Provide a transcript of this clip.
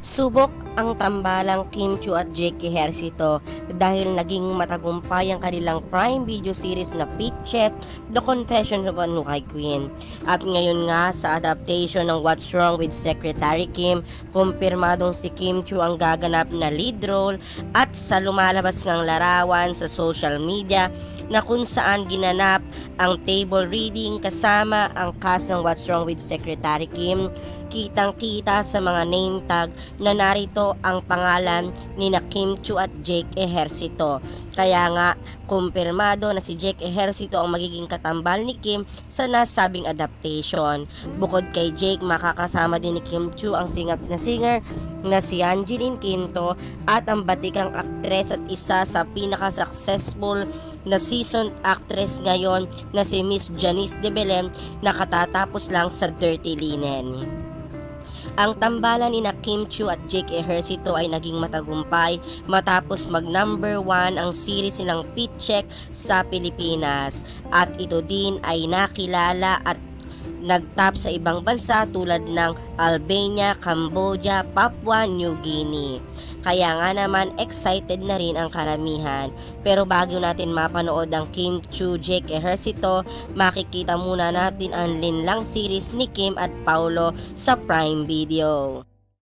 Subok ang tambalang Kim Chiu at Jake Ejercito dahil naging matagumpay ang kanilang Prime Video series na Pitchet, The Confessions of a Nukai Queen. At ngayon nga sa adaptation ng What's Wrong with Secretary Kim, kumpirmadong si Kim Chiu ang gaganap na lead role at sa lumalabas ng larawan sa social media na kung saan ginanap ang table reading kasama ang cast ng What's Wrong with Secretary Kim, kitang-kita sa mga name tag na narito ang pangalan ni na Kim Chiu at Jake Ejercito. Kaya nga, kumpirmado na si Jake Ejercito ang magiging katambal ni Kim sa nasabing adaptation. Bukod kay Jake, makakasama din ni Kim Chiu ang singer na si Angeline Quinto at ang batikang aktres at isa sa pinaka-successful na seasoned actress ngayon na si Miss Janice de Belen na katatapos lang sa Dirty Linen. Ang tambalan ni na Kim Chiu at Jake Ejercito ay naging matagumpay matapos mag number 1 ang series nilang Pitcheck sa Pilipinas at ito din ay nakilala at nagtap sa ibang bansa tulad ng Albania, Cambodia, Papua New Guinea. Kaya nga naman excited na rin ang karamihan. Pero bago natin mapanood ang Kim Chiu, Jake Ejercito, makikita muna natin ang linlang series ni Kim at Paulo sa Prime Video.